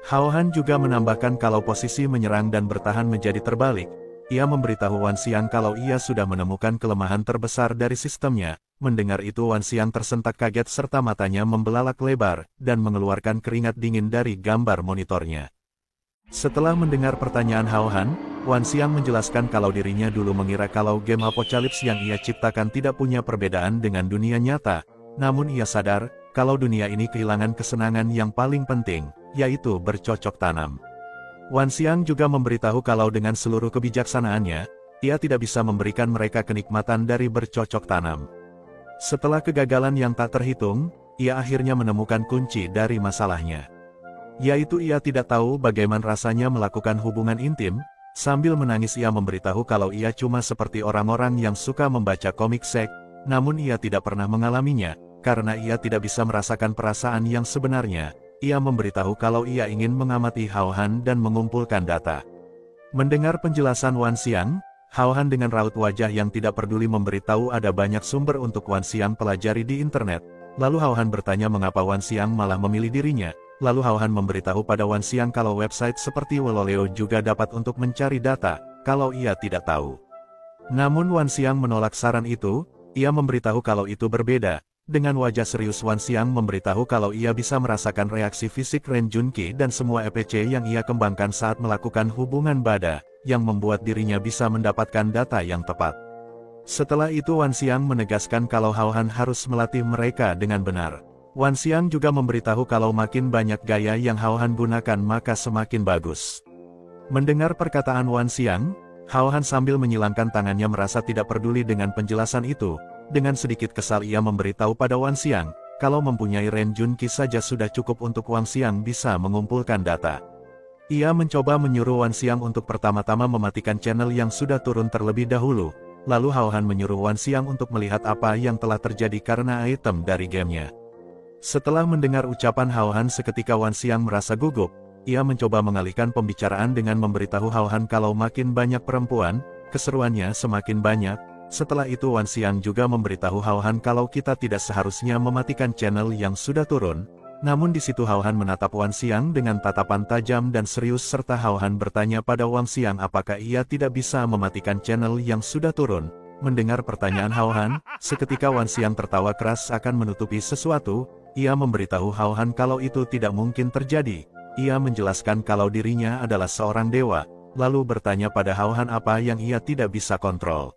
Hao Han juga menambahkan kalau posisi menyerang dan bertahan menjadi terbalik. Ia memberitahu Wan Xiang kalau ia sudah menemukan kelemahan terbesar dari sistemnya. Mendengar itu Wan Xiang tersentak kaget serta matanya membelalak lebar, dan mengeluarkan keringat dingin dari gambar monitornya. Setelah mendengar pertanyaan Hao Han, Wan Xiang menjelaskan kalau dirinya dulu mengira kalau game Apocalypse yang ia ciptakan tidak punya perbedaan dengan dunia nyata. Namun ia sadar, kalau dunia ini kehilangan kesenangan yang paling penting, yaitu bercocok tanam. Wan Xiang juga memberitahu kalau dengan seluruh kebijaksanaannya, ia tidak bisa memberikan mereka kenikmatan dari bercocok tanam. Setelah kegagalan yang tak terhitung, ia akhirnya menemukan kunci dari masalahnya. Yaitu ia tidak tahu bagaimana rasanya melakukan hubungan intim. Sambil menangis ia memberitahu kalau ia cuma seperti orang-orang yang suka membaca komik seks, namun ia tidak pernah mengalaminya, karena ia tidak bisa merasakan perasaan yang sebenarnya. Ia memberitahu kalau ia ingin mengamati Hao Han dan mengumpulkan data. Mendengar penjelasan Wan Xiang, Hao Han dengan raut wajah yang tidak peduli memberitahu ada banyak sumber untuk Wan Xiang pelajari di internet. Lalu Hao Han bertanya mengapa Wan Xiang malah memilih dirinya. Lalu Hao Han memberitahu pada Wan Xiang kalau website seperti Wololeo juga dapat untuk mencari data, kalau ia tidak tahu. Namun Wan Xiang menolak saran itu. Ia memberitahu kalau itu berbeda. Dengan wajah serius Wan Xiang memberitahu kalau ia bisa merasakan reaksi fisik Ren Junqi dan semua EPC yang ia kembangkan saat melakukan hubungan bada, yang membuat dirinya bisa mendapatkan data yang tepat. Setelah itu Wan Xiang menegaskan kalau Hao Han harus melatih mereka dengan benar. Wan Xiang juga memberitahu kalau makin banyak gaya yang Hao Han gunakan maka semakin bagus. Mendengar perkataan Wan Xiang, Hao Han sambil menyilangkan tangannya merasa tidak peduli dengan penjelasan itu. Dengan sedikit kesal ia memberitahu pada Wan Xiang, kalau mempunyai Ren Junqi saja sudah cukup untuk Wan Xiang bisa mengumpulkan data. Ia mencoba menyuruh Wan Xiang untuk pertama-tama mematikan channel yang sudah turun terlebih dahulu. Lalu Hao Han menyuruh Wan Xiang untuk melihat apa yang telah terjadi karena item dari gamenya. Setelah mendengar ucapan Hao Han seketika Wan Xiang merasa gugup. Ia mencoba mengalihkan pembicaraan dengan memberitahu Hao Han kalau makin banyak perempuan, keseruannya semakin banyak. Setelah itu Wan Xiang juga memberitahu Hao Han kalau kita tidak seharusnya mematikan channel yang sudah turun. Namun di situ Hao Han menatap Wan Xiang dengan tatapan tajam dan serius serta Hao Han bertanya pada Wan Xiang apakah ia tidak bisa mematikan channel yang sudah turun. Mendengar pertanyaan Hao Han, seketika Wan Xiang tertawa keras akan menutupi sesuatu. Ia memberitahu Hao Han kalau itu tidak mungkin terjadi. Ia menjelaskan kalau dirinya adalah seorang dewa, lalu bertanya pada Hao Han apa yang ia tidak bisa kontrol.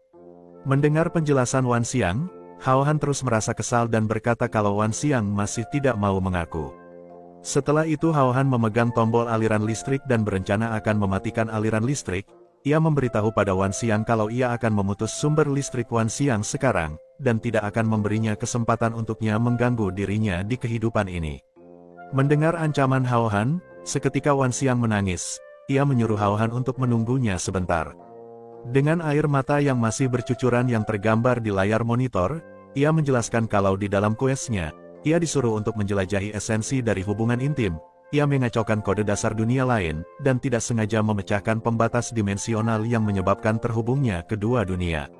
Mendengar penjelasan Wan Xiang, Hao Han terus merasa kesal dan berkata kalau Wan Xiang masih tidak mau mengaku. Setelah itu Hao Han memegang tombol aliran listrik dan berencana akan mematikan aliran listrik. Ia memberitahu pada Wan Xiang kalau ia akan memutus sumber listrik Wan Xiang sekarang, dan tidak akan memberinya kesempatan untuknya mengganggu dirinya di kehidupan ini. Mendengar ancaman Hao Han, seketika Wan Xiang menangis. Ia menyuruh Hao Han untuk menunggunya sebentar. Dengan air mata yang masih bercucuran yang tergambar di layar monitor, ia menjelaskan kalau di dalam questnya, ia disuruh untuk menjelajahi esensi dari hubungan intim. Ia mengacaukan kode dasar dunia lain, dan tidak sengaja memecahkan pembatas dimensional yang menyebabkan terhubungnya kedua dunia.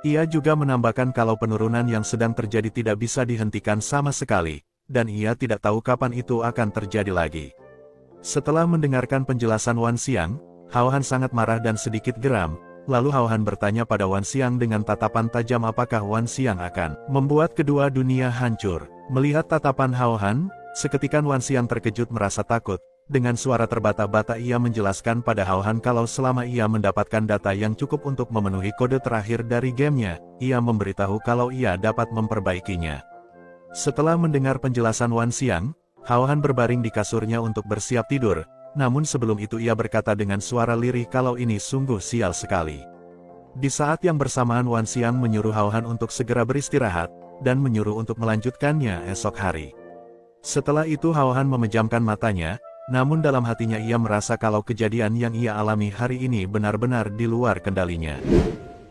Ia juga menambahkan kalau penurunan yang sedang terjadi tidak bisa dihentikan sama sekali, dan ia tidak tahu kapan itu akan terjadi lagi. Setelah mendengarkan penjelasan Wan Xiang, Hao Han sangat marah dan sedikit geram. Lalu Hao Han bertanya pada Wan Xiang dengan tatapan tajam apakah Wan Xiang akan membuat kedua dunia hancur. Melihat tatapan Hao Han, seketika Wan Xiang terkejut merasa takut. Dengan suara terbata-bata ia menjelaskan pada Hao Han kalau selama ia mendapatkan data yang cukup untuk memenuhi kode terakhir dari gamenya, ia memberitahu kalau ia dapat memperbaikinya. Setelah mendengar penjelasan Wan Xiang, Hao Han berbaring di kasurnya untuk bersiap tidur. Namun sebelum itu ia berkata dengan suara lirih kalau ini sungguh sial sekali. Di saat yang bersamaan Wan Xiang menyuruh Hao Han untuk segera beristirahat, dan menyuruh untuk melanjutkannya esok hari. Setelah itu Hao Han memejamkan matanya, namun dalam hatinya ia merasa kalau kejadian yang ia alami hari ini benar-benar di luar kendalinya.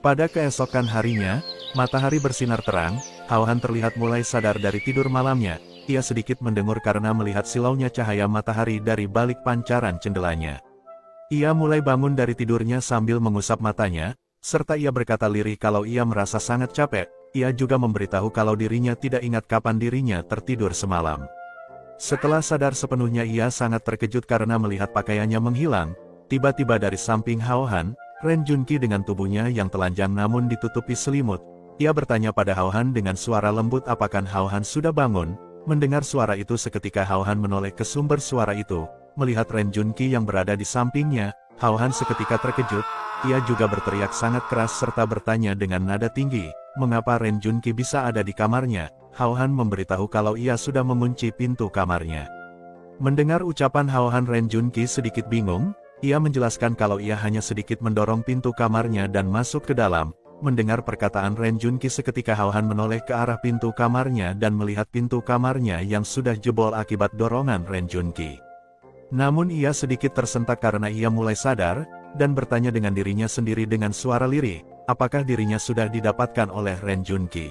Pada keesokan harinya, matahari bersinar terang, Hao Han terlihat mulai sadar dari tidur malamnya. Ia sedikit mendengur karena melihat silaunya cahaya matahari dari balik pancaran jendelanya. Ia mulai bangun dari tidurnya sambil mengusap matanya, serta ia berkata lirih kalau ia merasa sangat capek. Ia juga memberitahu kalau dirinya tidak ingat kapan dirinya tertidur semalam. Setelah sadar sepenuhnya ia sangat terkejut karena melihat pakaiannya menghilang. Tiba-tiba dari samping Hao Han, Ren Junqi dengan tubuhnya yang telanjang namun ditutupi selimut. Ia bertanya pada Hao Han dengan suara lembut apakah Hao Han sudah bangun. Mendengar suara itu seketika Hao Han menoleh ke sumber suara itu. Melihat Ren Junqi yang berada di sampingnya, Hao Han seketika terkejut. Ia juga berteriak sangat keras serta bertanya dengan nada tinggi, mengapa Ren Junqi bisa ada di kamarnya. Hao Han memberitahu kalau ia sudah mengunci pintu kamarnya. Mendengar ucapan Hao Han, Ren Junqi sedikit bingung. Ia menjelaskan kalau ia hanya sedikit mendorong pintu kamarnya dan masuk ke dalam. Mendengar perkataan Ren Junqi seketika Hao Han menoleh ke arah pintu kamarnya dan melihat pintu kamarnya yang sudah jebol akibat dorongan Ren Junqi. Namun ia sedikit tersentak karena ia mulai sadar, dan bertanya dengan dirinya sendiri dengan suara lirih, apakah dirinya sudah didapatkan oleh Ren Junqi.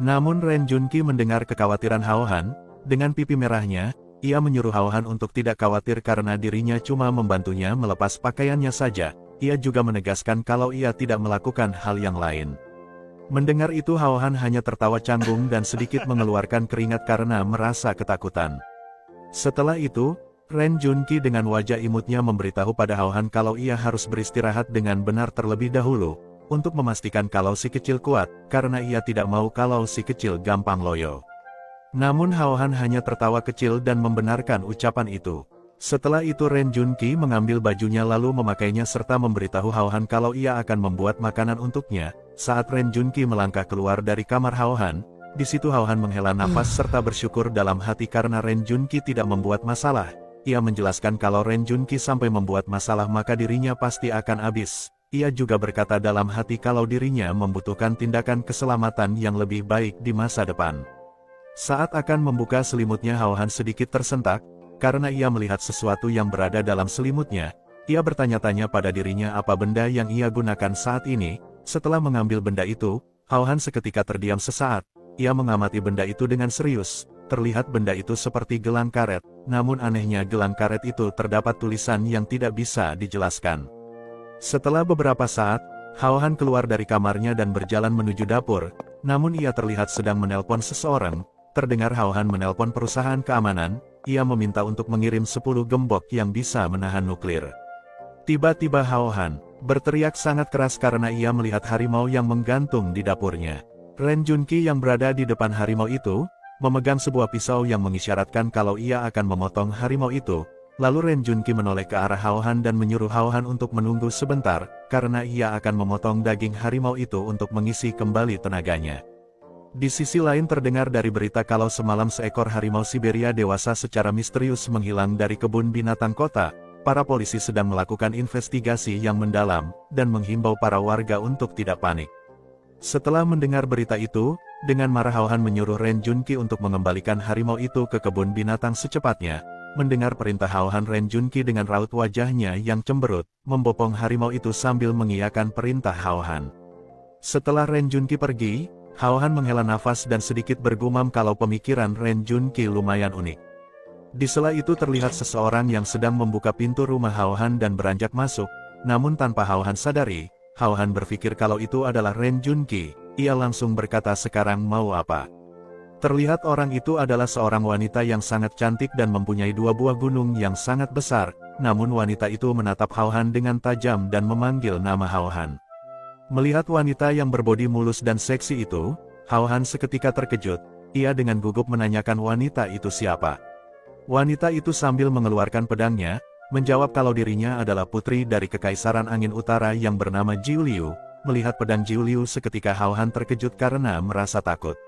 Namun Ren Junqi mendengar kekhawatiran Hao Han, dengan pipi merahnya, ia menyuruh Hao Han untuk tidak khawatir karena dirinya cuma membantunya melepas pakaiannya saja. Ia juga menegaskan kalau ia tidak melakukan hal yang lain. Mendengar itu Hao Han hanya tertawa canggung dan sedikit mengeluarkan keringat karena merasa ketakutan. Setelah itu, Ren Junqi dengan wajah imutnya memberitahu pada Hao Han kalau ia harus beristirahat dengan benar terlebih dahulu, untuk memastikan kalau si kecil kuat, karena ia tidak mau kalau si kecil gampang loyo. Namun Hao Han hanya tertawa kecil dan membenarkan ucapan itu. Setelah itu Ren Junqi mengambil bajunya lalu memakainya serta memberitahu Hao Han kalau ia akan membuat makanan untuknya. Saat Ren Junqi melangkah keluar dari kamar Hao Han, di situ Hao Han menghela nafas serta bersyukur dalam hati karena Ren Junqi tidak membuat masalah. Ia menjelaskan kalau Ren Junqi sampai membuat masalah maka dirinya pasti akan habis. Ia juga berkata dalam hati kalau dirinya membutuhkan tindakan keselamatan yang lebih baik di masa depan. Saat akan membuka selimutnya Hao Han sedikit tersentak, karena ia melihat sesuatu yang berada dalam selimutnya. Ia bertanya-tanya pada dirinya apa benda yang ia gunakan saat ini. Setelah mengambil benda itu, Hao Han seketika terdiam sesaat. Ia mengamati benda itu dengan serius. Terlihat benda itu seperti gelang karet, namun anehnya gelang karet itu terdapat tulisan yang tidak bisa dijelaskan. Setelah beberapa saat, Hao Han keluar dari kamarnya dan berjalan menuju dapur, namun ia terlihat sedang menelpon seseorang. Terdengar Hao Han menelpon perusahaan keamanan, ia meminta untuk mengirim 10 gembok yang bisa menahan nuklir. Tiba-tiba Hao Han berteriak sangat keras karena ia melihat harimau yang menggantung di dapurnya. Ren Junqi yang berada di depan harimau itu, memegang sebuah pisau yang mengisyaratkan kalau ia akan memotong harimau itu. Lalu Ren Junqi menoleh ke arah Hao Han dan menyuruh Hao Han untuk menunggu sebentar, karena ia akan memotong daging harimau itu untuk mengisi kembali tenaganya. Di sisi lain terdengar dari berita kalau semalam seekor harimau Siberia dewasa secara misterius menghilang dari kebun binatang kota. Para polisi sedang melakukan investigasi yang mendalam, dan menghimbau para warga untuk tidak panik. Setelah mendengar berita itu, dengan marah Hao Han menyuruh Ren Junqi untuk mengembalikan harimau itu ke kebun binatang secepatnya. Mendengar perintah Hao Han, Ren Junqi dengan raut wajahnya yang cemberut, membopong harimau itu sambil mengiyakan perintah Hao Han. Setelah Ren Junqi pergi, Hao Han menghela nafas dan sedikit bergumam kalau pemikiran Ren Junqi lumayan unik. Di sela itu terlihat seseorang yang sedang membuka pintu rumah Hao Han dan beranjak masuk, namun tanpa Hao Han sadari, Hao Han berpikir kalau itu adalah Ren Junqi. Ia langsung berkata, sekarang mau apa? Terlihat orang itu adalah seorang wanita yang sangat cantik dan mempunyai 2 buah gunung yang sangat besar, namun wanita itu menatap Hao Han dengan tajam dan memanggil nama Hao Han. Melihat wanita yang berbodi mulus dan seksi itu, Hao Han seketika terkejut. Ia dengan gugup menanyakan wanita itu siapa. Wanita itu sambil mengeluarkan pedangnya, menjawab kalau dirinya adalah putri dari Kekaisaran Angin Utara yang bernama Jiu Liu. Melihat pedang Jiu Liu seketika Hao Han terkejut karena merasa takut.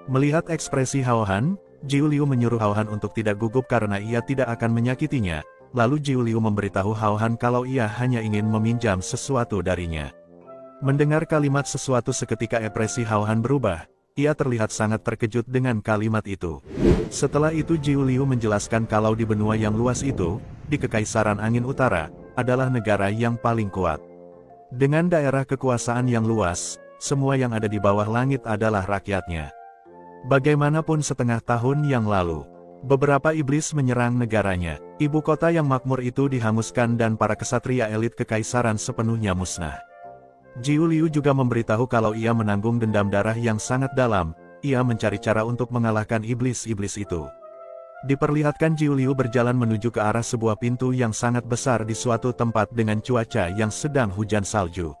Melihat ekspresi Hao Han, Jiu Liu menyuruh Hao Han untuk tidak gugup karena ia tidak akan menyakitinya. Lalu Jiu Liu memberitahu Hao Han kalau ia hanya ingin meminjam sesuatu darinya. Mendengar kalimat sesuatu seketika ekspresi Hao Han berubah. Ia terlihat sangat terkejut dengan kalimat itu. Setelah itu Jiu Liu menjelaskan kalau di benua yang luas itu, di Kekaisaran Angin Utara, adalah negara yang paling kuat. Dengan daerah kekuasaan yang luas, semua yang ada di bawah langit adalah rakyatnya. Bagaimanapun setengah tahun yang lalu, beberapa iblis menyerang negaranya. Ibu kota yang makmur itu dihanguskan dan para kesatria elit kekaisaran sepenuhnya musnah. Jiu Liu juga memberitahu kalau ia menanggung dendam darah yang sangat dalam. Ia mencari cara untuk mengalahkan iblis-iblis itu. Diperlihatkan Jiu Liu berjalan menuju ke arah sebuah pintu yang sangat besar di suatu tempat dengan cuaca yang sedang hujan salju.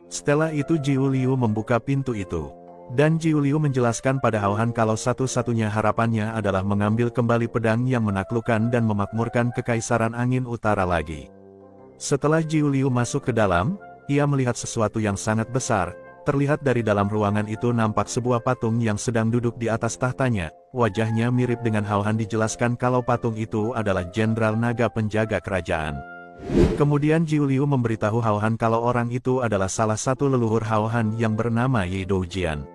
Setelah itu Jiu Liu membuka pintu itu. Dan Jiu Liu menjelaskan pada Hao Han kalau satu-satunya harapannya adalah mengambil kembali pedang yang menaklukkan dan memakmurkan Kekaisaran Angin Utara lagi. Setelah Jiu Liu masuk ke dalam, ia melihat sesuatu yang sangat besar. Terlihat dari dalam ruangan itu nampak sebuah patung yang sedang duduk di atas tahtanya. Wajahnya mirip dengan Hao Han. Dijelaskan kalau patung itu adalah Jenderal Naga penjaga kerajaan. Kemudian Jiu Liu memberitahu Hao Han kalau orang itu adalah salah satu leluhur Hao Han yang bernama Ye Doujian.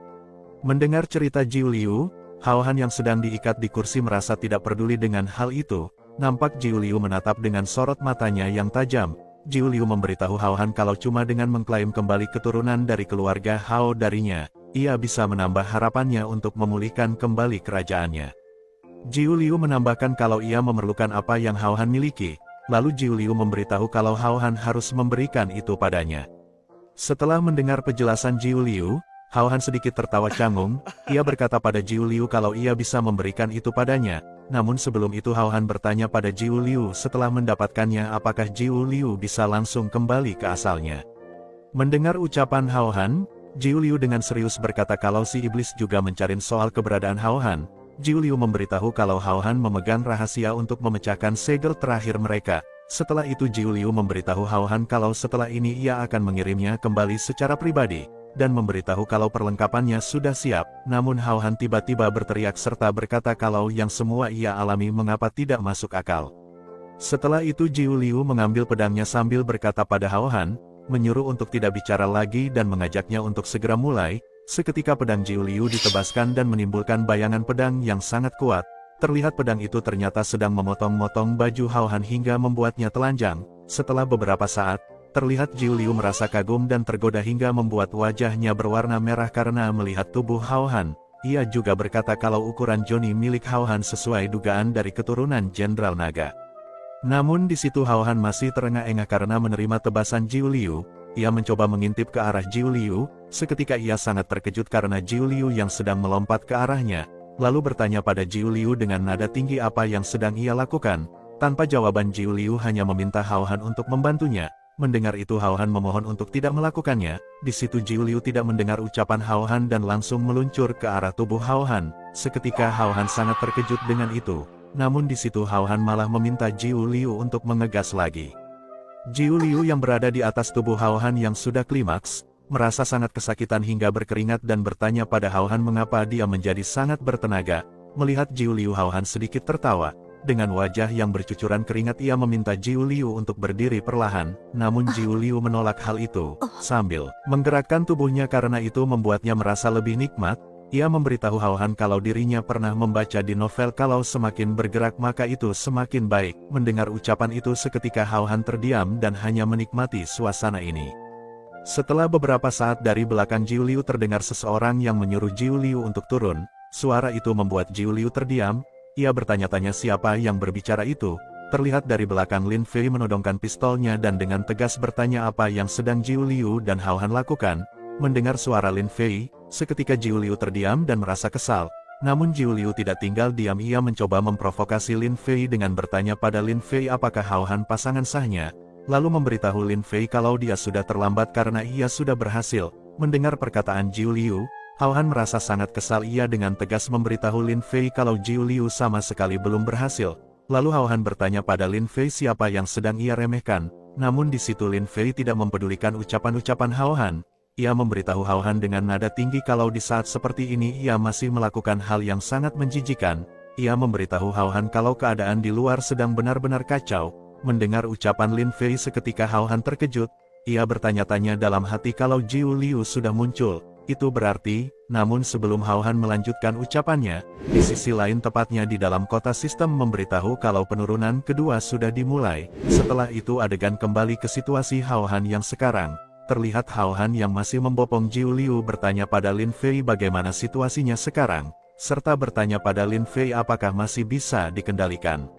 Mendengar cerita Jiu Liu, Hao Han yang sedang diikat di kursi merasa tidak peduli dengan hal itu. Nampak Jiu Liu menatap dengan sorot matanya yang tajam. Jiu Liu memberitahu Hao Han kalau cuma dengan mengklaim kembali keturunan dari keluarga Hao darinya, ia bisa menambah harapannya untuk memulihkan kembali kerajaannya. Jiu Liu menambahkan kalau ia memerlukan apa yang Hao Han miliki, lalu Jiu Liu memberitahu kalau Hao Han harus memberikan itu padanya. Setelah mendengar penjelasan Jiu Liu, Hao Han sedikit tertawa canggung. Ia berkata pada Jiu Liu kalau ia bisa memberikan itu padanya. Namun sebelum itu Hao Han bertanya pada Jiu Liu setelah mendapatkannya apakah Jiu Liu bisa langsung kembali ke asalnya. Mendengar ucapan Hao Han, Jiu Liu dengan serius berkata kalau si iblis juga mencari soal keberadaan Hao Han. Jiu Liu memberitahu kalau Hao Han memegang rahasia untuk memecahkan segel terakhir mereka. Setelah itu Jiu Liu memberitahu Hao Han kalau setelah ini ia akan mengirimnya kembali secara pribadi, dan memberitahu kalau perlengkapannya sudah siap. Namun Hao Han tiba-tiba berteriak serta berkata kalau yang semua ia alami mengapa tidak masuk akal. Setelah itu Jiu Liu mengambil pedangnya sambil berkata pada Hao Han, menyuruh untuk tidak bicara lagi dan mengajaknya untuk segera mulai. Seketika pedang Jiu Liu ditebaskan dan menimbulkan bayangan pedang yang sangat kuat. Terlihat pedang itu ternyata sedang memotong-motong baju Hao Han hingga membuatnya telanjang. Setelah beberapa saat, terlihat Jiu Liu merasa kagum dan tergoda hingga membuat wajahnya berwarna merah karena melihat tubuh Hao Han. Ia juga berkata kalau ukuran Johnny milik Hao Han sesuai dugaan dari keturunan Jenderal Naga. Namun di situ Hao Han masih terengah-engah karena menerima tebasan Jiu Liu. Ia mencoba mengintip ke arah Jiu Liu. Seketika ia sangat terkejut karena Jiu Liu yang sedang melompat ke arahnya. Lalu bertanya pada Jiu Liu dengan nada tinggi apa yang sedang ia lakukan. Tanpa jawaban Jiu Liu hanya meminta Hao Han untuk membantunya. Mendengar itu Hao Han memohon untuk tidak melakukannya. Di situ Jiu Liu tidak mendengar ucapan Hao Han dan langsung meluncur ke arah tubuh Hao Han. Seketika Hao Han sangat terkejut dengan itu. Namun di situ Hao Han malah meminta Jiu Liu untuk mengegas lagi. Jiu Liu yang berada di atas tubuh Hao Han yang sudah klimaks, merasa sangat kesakitan hingga berkeringat dan bertanya pada Hao Han mengapa dia menjadi sangat bertenaga. Melihat Jiu Liu Hao Han sedikit tertawa. Dengan wajah yang bercucuran keringat ia meminta Jiu Liu untuk berdiri perlahan, namun Jiu Liu menolak hal itu, sambil menggerakkan tubuhnya karena itu membuatnya merasa lebih nikmat. Ia memberitahu Hao Han kalau dirinya pernah membaca di novel kalau semakin bergerak maka itu semakin baik. Mendengar ucapan itu seketika Hao Han terdiam dan hanya menikmati suasana ini. Setelah beberapa saat dari belakang Jiu Liu terdengar seseorang yang menyuruh Jiu Liu untuk turun. Suara itu membuat Jiu Liu terdiam. Ia bertanya-tanya siapa yang berbicara itu. Terlihat dari belakang Lin Fei menodongkan pistolnya dan dengan tegas bertanya apa yang sedang Jiu Liu dan Hao Han lakukan. Mendengar suara Lin Fei, seketika Jiu Liu terdiam dan merasa kesal. Namun Jiu Liu tidak tinggal diam, ia mencoba memprovokasi Lin Fei dengan bertanya pada Lin Fei apakah Hao Han pasangan sahnya. Lalu memberitahu Lin Fei kalau dia sudah terlambat karena ia sudah berhasil. Mendengar perkataan Jiu Liu, Hao Han merasa sangat kesal. Ia dengan tegas memberitahu Lin Fei kalau Jiu Liu sama sekali belum berhasil. Lalu Hao Han bertanya pada Lin Fei siapa yang sedang ia remehkan. Namun di situ Lin Fei tidak mempedulikan ucapan-ucapan Hao Han. Ia memberitahu Hao Han dengan nada tinggi kalau di saat seperti ini ia masih melakukan hal yang sangat menjijikan. Ia memberitahu Hao Han kalau keadaan di luar sedang benar-benar kacau. Mendengar ucapan Lin Fei seketika Hao Han terkejut. Ia bertanya-tanya dalam hati kalau Jiu Liu sudah muncul. Itu berarti, namun sebelum Hao Han melanjutkan ucapannya, di sisi lain tepatnya di dalam kota sistem memberitahu kalau penurunan kedua sudah dimulai. Setelah itu adegan kembali ke situasi Hao Han yang sekarang. Terlihat Hao Han yang masih membopong Jiu Liu bertanya pada Lin Fei bagaimana situasinya sekarang, serta bertanya pada Lin Fei apakah masih bisa dikendalikan.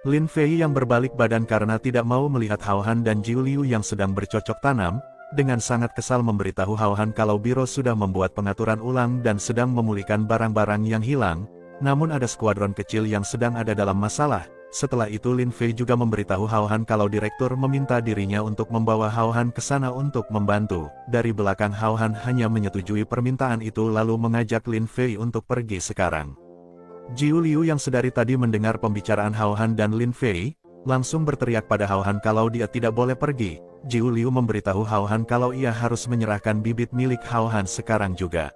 Lin Fei yang berbalik badan karena tidak mau melihat Hao Han dan Jiu Liu yang sedang bercocok tanam, dengan sangat kesal memberitahu Hao Han kalau Biro sudah membuat pengaturan ulang dan sedang memulihkan barang-barang yang hilang. namun ada skuadron kecil yang sedang ada dalam masalah. Setelah itu Lin Fei juga memberitahu Hao Han kalau direktur meminta dirinya untuk membawa Hao Han ke sana untuk membantu. Dari belakang Hao Han hanya menyetujui permintaan itu lalu mengajak Lin Fei untuk pergi sekarang. Jiu Liu yang sedari tadi mendengar pembicaraan Hao Han dan Lin Fei, langsung berteriak pada Hao Han kalau dia tidak boleh pergi. Jiu Liu memberitahu Hao Han kalau ia harus menyerahkan bibit milik Hao Han sekarang juga.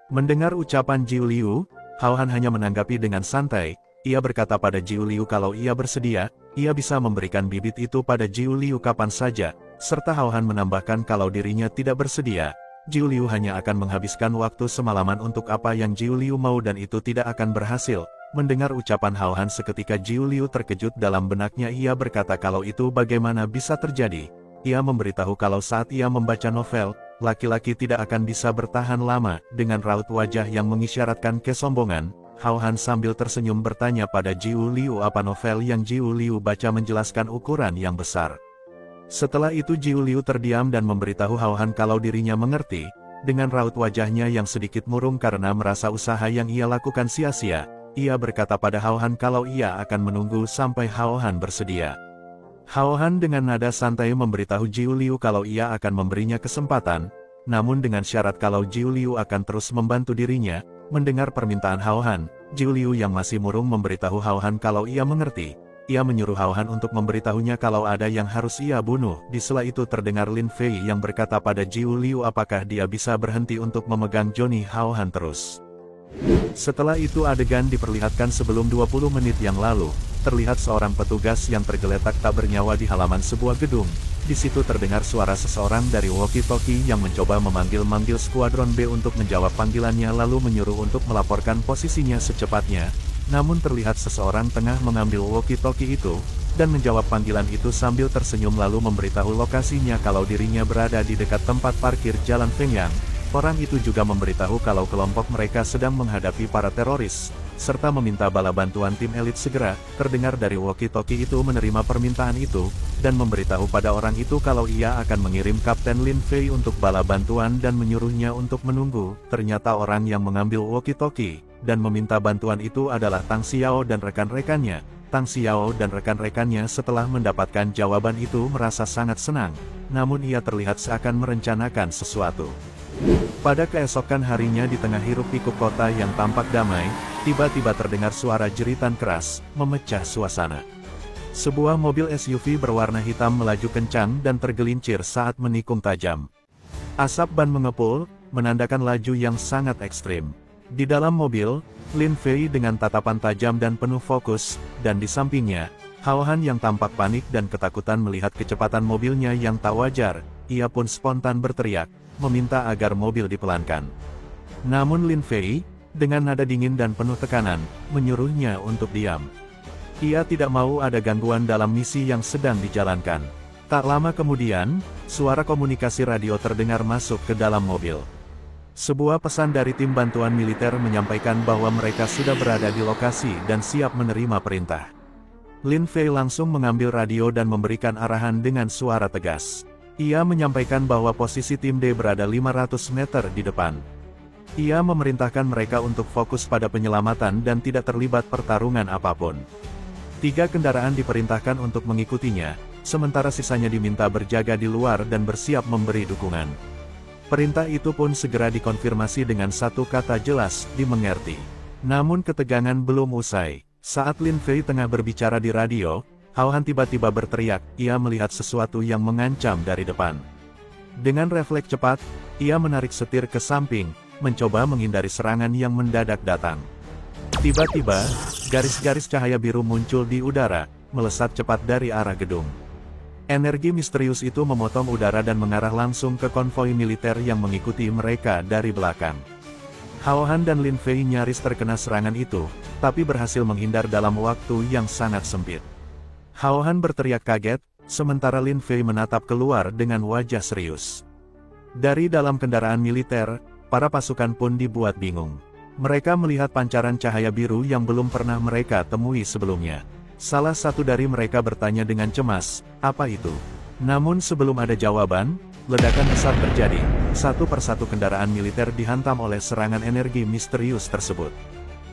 Mendengar ucapan Jiu Liu, Hao Han hanya menanggapi dengan santai. Ia berkata pada Jiu Liu kalau ia bersedia, ia bisa memberikan bibit itu pada Jiu Liu kapan saja, serta Hao Han menambahkan kalau dirinya tidak bersedia. Jiu Liu hanya akan menghabiskan waktu semalaman untuk apa yang Jiu Liu mau dan itu tidak akan berhasil. Mendengar ucapan Hao Han seketika Jiu Liu terkejut dalam benaknya. Ia berkata kalau itu bagaimana bisa terjadi. Ia memberitahu kalau saat ia membaca novel, laki-laki tidak akan bisa bertahan lama. Dengan raut wajah yang mengisyaratkan kesombongan, Hao Han sambil tersenyum bertanya pada Jiu Liu apa novel yang Jiu Liu baca menjelaskan ukuran yang besar. Setelah itu Jiu Liu terdiam dan memberitahu Hao Han kalau dirinya mengerti. Dengan raut wajahnya yang sedikit murung karena merasa usaha yang ia lakukan sia-sia, ia berkata pada Hao Han kalau ia akan menunggu sampai Hao Han bersedia. Hao Han dengan nada santai memberitahu Jiu Liu kalau ia akan memberinya kesempatan, namun dengan syarat kalau Jiu Liu akan terus membantu dirinya. Mendengar permintaan Hao Han, Jiu Liu yang masih murung memberitahu Hao Han kalau ia mengerti. Ia menyuruh Hao Han untuk memberitahunya kalau ada yang harus ia bunuh. Di sela itu terdengar Lin Fei yang berkata pada Jiu Liu apakah dia bisa berhenti untuk memegang Johnny Hao Han terus. Setelah itu adegan diperlihatkan sebelum 20 menit yang lalu. Terlihat seorang petugas yang tergeletak tak bernyawa di halaman sebuah gedung. Di situ terdengar suara seseorang dari walkie-talkie yang mencoba memanggil-manggil skuadron B untuk menjawab panggilannya lalu menyuruh untuk melaporkan posisinya secepatnya. Namun terlihat seseorang tengah mengambil walkie-talkie itu, dan menjawab panggilan itu sambil tersenyum lalu memberitahu lokasinya kalau dirinya berada di dekat tempat parkir Jalan Fengyang. Orang itu juga memberitahu kalau kelompok mereka sedang menghadapi para teroris, serta meminta bala bantuan tim elit segera. Terdengar dari walkie-talkie itu menerima permintaan itu, dan memberitahu pada orang itu kalau ia akan mengirim Kapten Lin Fei untuk bala bantuan dan menyuruhnya untuk menunggu. Ternyata orang yang mengambil walkie-talkie, dan meminta bantuan itu adalah Tang Xiao dan rekan-rekannya. Tang Xiao dan rekan-rekannya setelah mendapatkan jawaban itu merasa sangat senang, namun ia terlihat seakan merencanakan sesuatu. Pada keesokan harinya di tengah hiruk-pikuk kota yang tampak damai, tiba-tiba terdengar suara jeritan keras, memecah suasana. Sebuah mobil SUV berwarna hitam melaju kencang dan tergelincir saat menikung tajam. Asap ban mengepul, menandakan laju yang sangat ekstrim. Di dalam mobil, Lin Fei dengan tatapan tajam dan penuh fokus, dan di sampingnya, Hao Han yang tampak panik dan ketakutan melihat kecepatan mobilnya yang tak wajar. Ia pun spontan berteriak, meminta agar mobil dipelankan. Namun Lin Fei, dengan nada dingin dan penuh tekanan, menyuruhnya untuk diam. Ia tidak mau ada gangguan dalam misi yang sedang dijalankan. Tak lama kemudian, suara komunikasi radio terdengar masuk ke dalam mobil. Sebuah pesan dari tim bantuan militer menyampaikan bahwa mereka sudah berada di lokasi dan siap menerima perintah. Lin Fei langsung mengambil radio dan memberikan arahan dengan suara tegas. Ia menyampaikan bahwa posisi tim D berada 500 meter di depan. Ia memerintahkan mereka untuk fokus pada penyelamatan dan tidak terlibat pertarungan apapun. 3 kendaraan diperintahkan untuk mengikutinya, sementara sisanya diminta berjaga di luar dan bersiap memberi dukungan. Perintah itu pun segera dikonfirmasi dengan satu kata jelas, dimengerti. Namun ketegangan belum usai. Saat Lin Fei tengah berbicara di radio, Hao Han tiba-tiba berteriak, ia melihat sesuatu yang mengancam dari depan. Dengan refleks cepat, ia menarik setir ke samping, mencoba menghindari serangan yang mendadak datang. Tiba-tiba, garis-garis cahaya biru muncul di udara, melesat cepat dari arah gedung. Energi misterius itu memotong udara dan mengarah langsung ke konvoi militer yang mengikuti mereka dari belakang. Hao Han dan Lin Fei nyaris terkena serangan itu, tapi berhasil menghindar dalam waktu yang sangat sempit. Hao Han berteriak kaget, sementara Lin Fei menatap keluar dengan wajah serius. Dari dalam kendaraan militer, para pasukan pun dibuat bingung. Mereka melihat pancaran cahaya biru yang belum pernah mereka temui sebelumnya. Salah satu dari mereka bertanya dengan cemas, apa itu? Namun sebelum ada jawaban, ledakan besar terjadi. Satu persatu kendaraan militer dihantam oleh serangan energi misterius tersebut.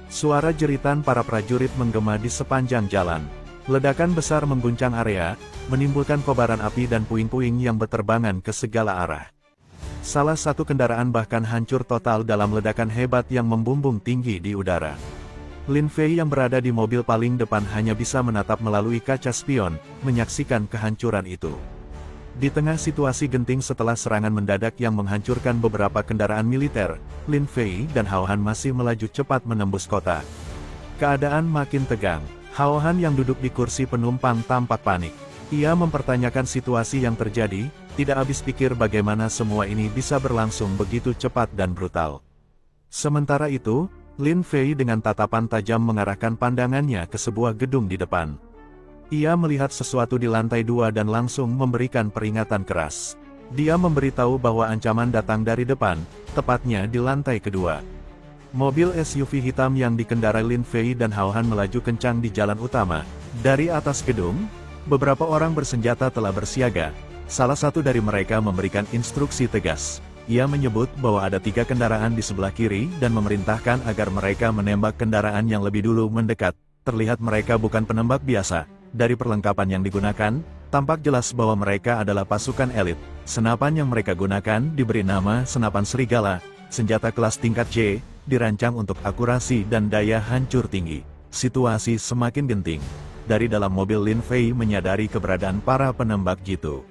Suara jeritan para prajurit menggema di sepanjang jalan. Ledakan besar mengguncang area, menimbulkan kobaran api dan puing-puing yang berterbangan ke segala arah. Salah satu kendaraan bahkan hancur total dalam ledakan hebat yang membumbung tinggi di udara. Lin Fei yang berada di mobil paling depan hanya bisa menatap melalui kaca spion, menyaksikan kehancuran itu. Di tengah situasi genting setelah serangan mendadak yang menghancurkan beberapa kendaraan militer, Lin Fei dan Hao Han masih melaju cepat menembus kota. Keadaan makin tegang. Hao Han yang duduk di kursi penumpang tampak panik. Ia mempertanyakan situasi yang terjadi, tidak habis pikir bagaimana semua ini bisa berlangsung begitu cepat dan brutal. Sementara itu, Lin Fei dengan tatapan tajam mengarahkan pandangannya ke sebuah gedung di depan. Ia melihat sesuatu di lantai 2 dan langsung memberikan peringatan keras. Dia memberitahu bahwa ancaman datang dari depan, tepatnya di lantai kedua. Mobil SUV hitam yang dikendarai Lin Fei dan Hao Han melaju kencang di jalan utama. Dari atas gedung, beberapa orang bersenjata telah bersiaga. Salah satu dari mereka memberikan instruksi tegas. Ia menyebut bahwa ada 3 kendaraan di sebelah kiri dan memerintahkan agar mereka menembak kendaraan yang lebih dulu mendekat. Terlihat mereka bukan penembak biasa. Dari perlengkapan yang digunakan, tampak jelas bahwa mereka adalah pasukan elit. Senapan yang mereka gunakan diberi nama senapan serigala, senjata kelas tingkat C, dirancang untuk akurasi dan daya hancur tinggi. Situasi semakin genting. Dari dalam mobil Lin Fei menyadari keberadaan para penembak jitu.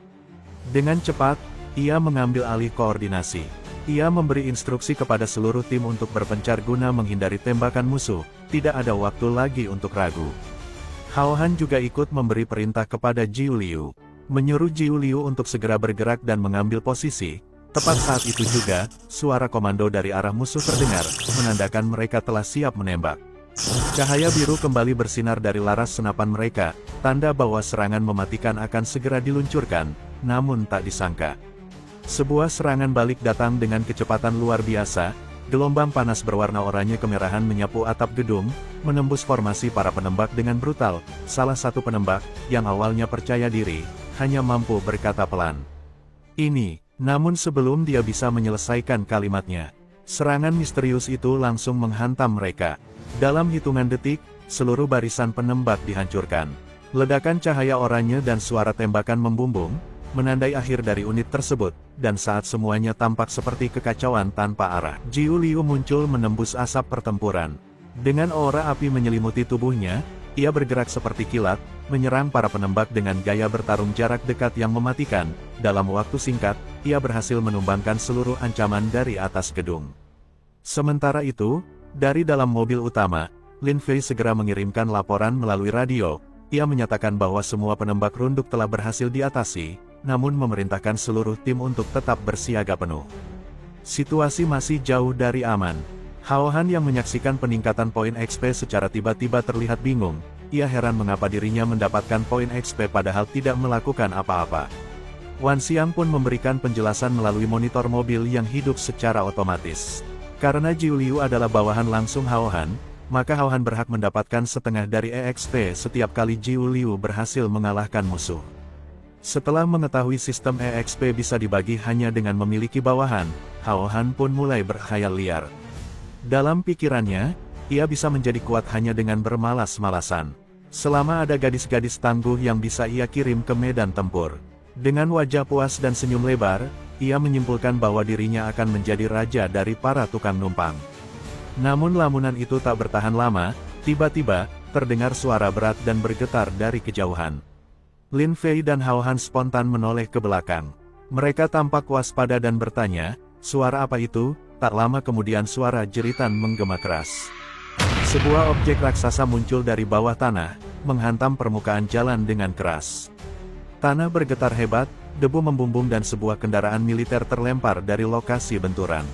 Dengan cepat, ia mengambil alih koordinasi. Ia memberi instruksi kepada seluruh tim untuk berpencar guna menghindari tembakan musuh. Tidak ada waktu lagi untuk ragu. Hao Han juga ikut memberi perintah kepada Jiu Liu, menyuruh Jiu Liu untuk segera bergerak dan mengambil posisi. Tepat saat itu juga, suara komando dari arah musuh terdengar, menandakan mereka telah siap menembak. Cahaya biru kembali bersinar dari laras senapan mereka, tanda bahwa serangan mematikan akan segera diluncurkan, namun tak disangka. Sebuah serangan balik datang dengan kecepatan luar biasa, gelombang panas berwarna oranye kemerahan menyapu atap gedung, menembus formasi para penembak dengan brutal. Salah satu penembak, yang awalnya percaya diri, hanya mampu berkata pelan. Ini, namun sebelum dia bisa menyelesaikan kalimatnya, serangan misterius itu langsung menghantam mereka. Dalam hitungan detik, seluruh barisan penembak dihancurkan. Ledakan cahaya oranye dan suara tembakan membumbung, menandai akhir dari unit tersebut, dan saat semuanya tampak seperti kekacauan tanpa arah, Jiu Liu muncul menembus asap pertempuran. Dengan aura api menyelimuti tubuhnya, ia bergerak seperti kilat, menyerang para penembak dengan gaya bertarung jarak dekat yang mematikan. Dalam waktu singkat, ia berhasil menumbangkan seluruh ancaman dari atas gedung. Sementara itu, dari dalam mobil utama, Lin Fei segera mengirimkan laporan melalui radio. Ia menyatakan bahwa semua penembak runduk telah berhasil diatasi, namun memerintahkan seluruh tim untuk tetap bersiaga penuh. Situasi masih jauh dari aman. Hao Han yang menyaksikan peningkatan poin XP secara tiba-tiba terlihat bingung. Ia heran mengapa dirinya mendapatkan poin XP padahal tidak melakukan apa-apa. Wan Xiang pun memberikan penjelasan melalui monitor mobil yang hidup secara otomatis. Karena Jiu Liu adalah bawahan langsung Hao Han, maka Hao Han berhak mendapatkan setengah dari EXP setiap kali Jiu Liu berhasil mengalahkan musuh. Setelah mengetahui sistem EXP bisa dibagi hanya dengan memiliki bawahan, Hao Han pun mulai berkhayal liar. Dalam pikirannya, ia bisa menjadi kuat hanya dengan bermalas-malasan. Selama ada gadis-gadis tangguh yang bisa ia kirim ke medan tempur. Dengan wajah puas dan senyum lebar, ia menyimpulkan bahwa dirinya akan menjadi raja dari para tukang numpang. Namun lamunan itu tak bertahan lama, tiba-tiba, terdengar suara berat dan bergetar dari kejauhan. Lin Fei dan Hao Han spontan menoleh ke belakang. Mereka tampak waspada dan bertanya, suara apa itu? Tak lama kemudian suara jeritan menggema keras. Sebuah objek raksasa muncul dari bawah tanah, menghantam permukaan jalan dengan keras. Tanah bergetar hebat, debu membumbung dan sebuah kendaraan militer terlempar dari lokasi benturan.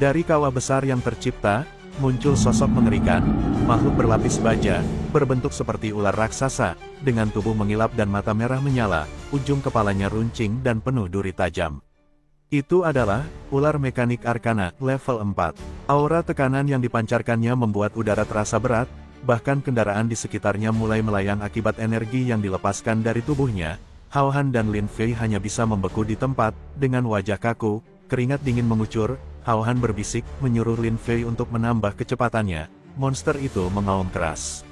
Dari kawah besar yang tercipta, muncul sosok mengerikan, makhluk berlapis baja, berbentuk seperti ular raksasa, dengan tubuh mengilap dan mata merah menyala, ujung kepalanya runcing dan penuh duri tajam. Itu adalah ular mekanik arkana level 4. Aura tekanan yang dipancarkannya membuat udara terasa berat, bahkan kendaraan di sekitarnya mulai melayang akibat energi yang dilepaskan dari tubuhnya. Hao Han dan Lin Fei hanya bisa membeku di tempat, dengan wajah kaku, keringat dingin mengucur. Hao Han berbisik, menyuruh Lin Fei untuk menambah kecepatannya. monster itu mengaum keras.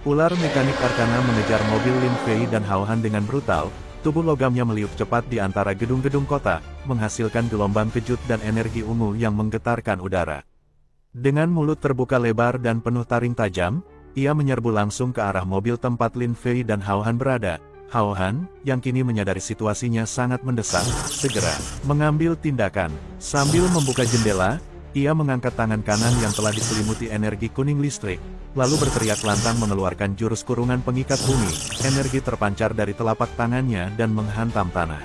Ular mekanik Arcana mengejar mobil Lin Fei dan Hao Han dengan brutal. Tubuh logamnya meliuk cepat di antara gedung-gedung kota, menghasilkan gelombang kejut dan energi ungu yang menggetarkan udara. Dengan mulut terbuka lebar dan penuh taring tajam, ia menyerbu langsung ke arah mobil tempat Lin Fei dan Hao Han berada. Hao Han, yang kini menyadari situasinya sangat mendesak, segera mengambil tindakan. Sambil membuka jendela, ia mengangkat tangan kanan yang telah diselimuti energi kuning listrik, lalu berteriak lantang mengeluarkan jurus kurungan pengikat bumi. Energi terpancar dari telapak tangannya dan menghantam tanah.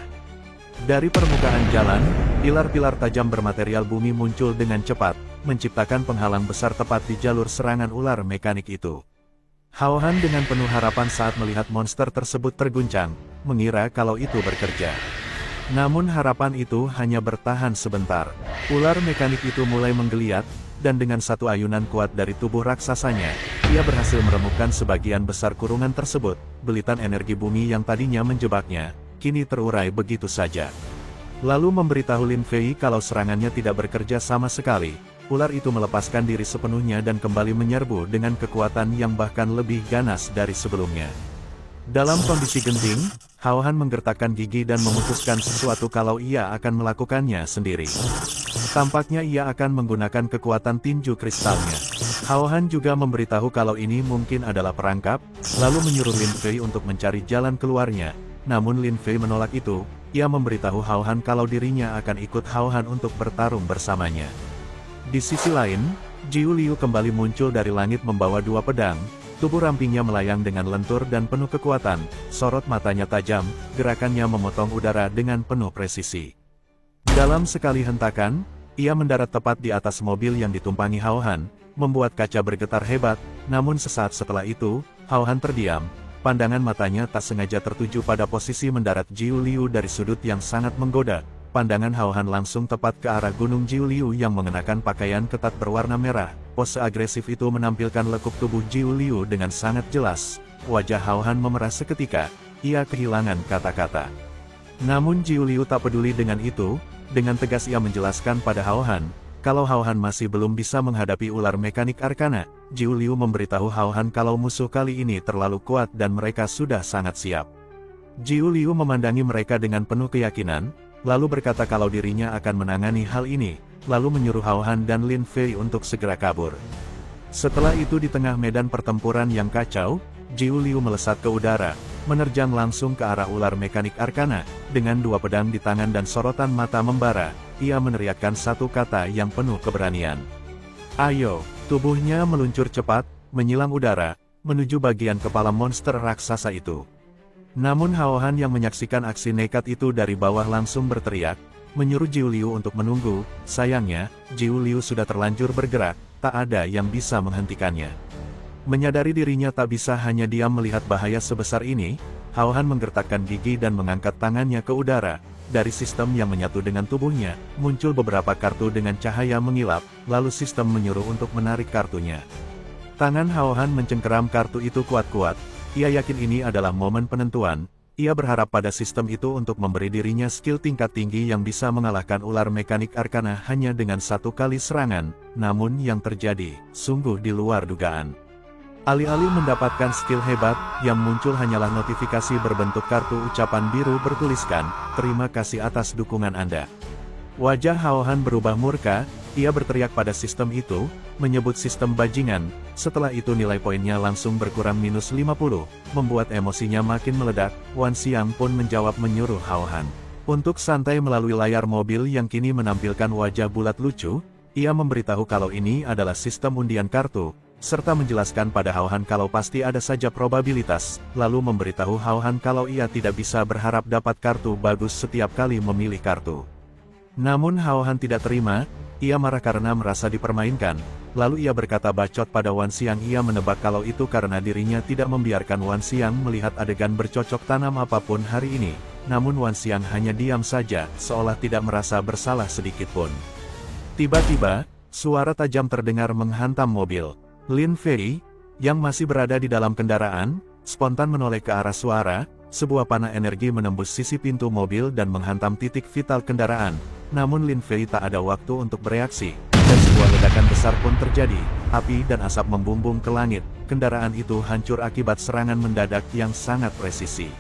Dari permukaan jalan, pilar-pilar tajam bermaterial bumi muncul dengan cepat, menciptakan penghalang besar tepat di jalur serangan ular mekanik itu. Hao Han dengan penuh harapan saat melihat monster tersebut terguncang, mengira kalau itu bekerja. Namun harapan itu hanya bertahan sebentar. Ular mekanik itu mulai menggeliat, dan dengan satu ayunan kuat dari tubuh raksasanya, ia berhasil meremukkan sebagian besar kurungan tersebut. Belitan energi bumi yang tadinya menjebaknya, kini terurai begitu saja. Lalu memberitahu Lin Fei kalau serangannya tidak bekerja sama sekali. Ular itu melepaskan diri sepenuhnya dan kembali menyerbu dengan kekuatan yang bahkan lebih ganas dari sebelumnya. Dalam kondisi genting, Hao Han menggertakkan gigi dan memutuskan sesuatu kalau ia akan melakukannya sendiri. Tampaknya ia akan menggunakan kekuatan tinju kristalnya. Hao Han juga memberitahu kalau ini mungkin adalah perangkap, lalu menyuruh Lin Fei untuk mencari jalan keluarnya. Namun Lin Fei menolak itu. Ia memberitahu Hao Han kalau dirinya akan ikut Hao Han untuk bertarung bersamanya. Di sisi lain, Jiu Liu kembali muncul dari langit membawa dua pedang. Tubuh rampingnya melayang dengan lentur dan penuh kekuatan, sorot matanya tajam, gerakannya memotong udara dengan penuh presisi. Dalam sekali hentakan, ia mendarat tepat di atas mobil yang ditumpangi Hao Han, membuat kaca bergetar hebat. Namun sesaat setelah itu, Hao Han terdiam. Pandangan matanya tak sengaja tertuju pada posisi mendarat Jiu Liu dari sudut yang sangat menggoda. Pandangan Hao Han langsung tepat ke arah Gunung Jiu Liu yang mengenakan pakaian ketat berwarna merah. Pose agresif itu menampilkan lekuk tubuh Jiu Liu dengan sangat jelas. Wajah Hao Han memerah seketika, ia kehilangan kata-kata. Namun Jiu Liu tak peduli dengan itu, dengan tegas ia menjelaskan pada Hao Han, kalau Hao Han masih belum bisa menghadapi ular mekanik Arcana. Jiu Liu memberitahu Hao Han kalau musuh kali ini terlalu kuat dan mereka sudah sangat siap. Jiu Liu memandangi mereka dengan penuh keyakinan, lalu berkata kalau dirinya akan menangani hal ini, lalu menyuruh Hao Han dan Lin Fei untuk segera kabur. Setelah itu di tengah medan pertempuran yang kacau, Jiu Liu melesat ke udara, menerjang langsung ke arah ular mekanik Arcana. Dengan dua pedang di tangan dan sorotan mata membara, ia meneriakkan satu kata yang penuh keberanian. Ayo! Tubuhnya meluncur cepat, menyilang udara, menuju bagian kepala monster raksasa itu. Namun Hao Han yang menyaksikan aksi nekat itu dari bawah langsung berteriak, menyuruh Jiu Liu untuk menunggu. Sayangnya, Jiu Liu sudah terlanjur bergerak, tak ada yang bisa menghentikannya. Menyadari dirinya tak bisa hanya diam melihat bahaya sebesar ini, Hao Han menggertakkan gigi dan mengangkat tangannya ke udara. Dari sistem yang menyatu dengan tubuhnya, muncul beberapa kartu dengan cahaya mengilap, lalu sistem menyuruh untuk menarik kartunya. Tangan Hao Han mencengkeram kartu itu kuat-kuat. Ia yakin ini adalah momen penentuan. Ia berharap pada sistem itu untuk memberi dirinya skill tingkat tinggi yang bisa mengalahkan ular mekanik Arcana hanya dengan satu kali serangan. Namun yang terjadi, sungguh di luar dugaan. Alih-alih mendapatkan skill hebat, yang muncul hanyalah notifikasi berbentuk kartu ucapan biru bertuliskan, "Terima kasih atas dukungan Anda." Wajah Hao Han berubah murka, ia berteriak pada sistem itu, menyebut sistem bajingan. Setelah itu nilai poinnya langsung berkurang minus 50, membuat emosinya makin meledak. Wan Xiang pun menjawab menyuruh Hao Han untuk santai melalui layar mobil yang kini menampilkan wajah bulat lucu. Ia memberitahu kalau ini adalah sistem undian kartu, serta menjelaskan pada Hao Han kalau pasti ada saja probabilitas, lalu memberitahu Hao Han kalau ia tidak bisa berharap dapat kartu bagus setiap kali memilih kartu. Namun Hao Han tidak terima, ia marah karena merasa dipermainkan, lalu ia berkata bacot pada Wan Xiang. Ia menebak kalau itu karena dirinya tidak membiarkan Wan Xiang melihat adegan bercocok tanam apapun hari ini. Namun Wan Xiang hanya diam saja, seolah tidak merasa bersalah sedikitpun. Tiba-tiba, suara tajam terdengar menghantam mobil. Lin Fei, yang masih berada di dalam kendaraan, spontan menoleh ke arah suara. Sebuah panah energi menembus sisi pintu mobil dan menghantam titik vital kendaraan. Namun Lin Fei tak ada waktu untuk bereaksi, dan sebuah ledakan ledakan besar pun terjadi, api dan asap membumbung ke langit, kendaraan itu hancur akibat serangan mendadak yang sangat presisi.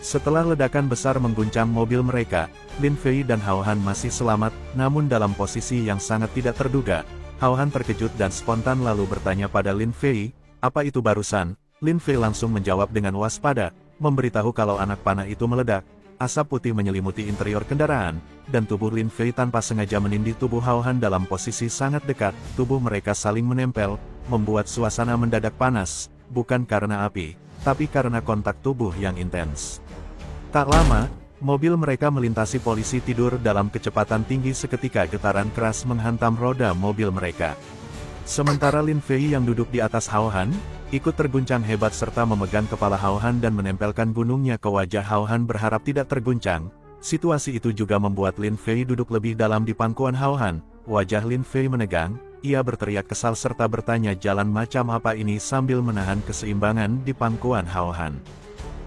Setelah ledakan besar mengguncang mobil mereka, Lin Fei dan Hao Han masih selamat, namun dalam posisi yang sangat tidak terduga. Hao Han terkejut dan spontan lalu bertanya pada Lin Fei, "Apa itu barusan?" Lin Fei langsung menjawab dengan waspada, memberitahu kalau anak panah itu meledak. Asap putih menyelimuti interior kendaraan, dan tubuh Lin Fei tanpa sengaja menindih tubuh Hao Han dalam posisi sangat dekat. Tubuh mereka saling menempel, membuat suasana mendadak panas, bukan karena api, tapi karena kontak tubuh yang intens. Tak lama, mobil mereka melintasi polisi tidur dalam kecepatan tinggi seketika getaran keras menghantam roda mobil mereka. Sementara Lin Fei yang duduk di atas Hao Han, ikut terguncang hebat serta memegang kepala Hao Han dan menempelkan gunungnya ke wajah Hao Han berharap tidak terguncang. Situasi itu juga membuat Lin Fei duduk lebih dalam di pangkuan Hao Han. Wajah Lin Fei menegang, ia berteriak kesal serta bertanya jalan macam apa ini sambil menahan keseimbangan di pangkuan Hao Han.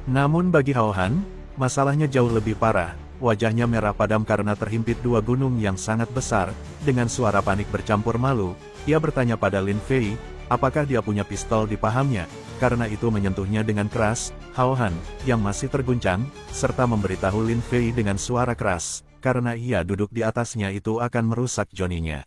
Namun bagi Hao Han, masalahnya jauh lebih parah. Wajahnya merah padam karena terhimpit dua gunung yang sangat besar. Dengan suara panik bercampur malu, ia bertanya pada Lin Fei, apakah dia punya pistol di pahamnya. Karena itu menyentuhnya dengan keras. Hao Han, yang masih terguncang, serta memberitahu Lin Fei dengan suara keras, karena ia duduk di atasnya itu akan merusak joninya.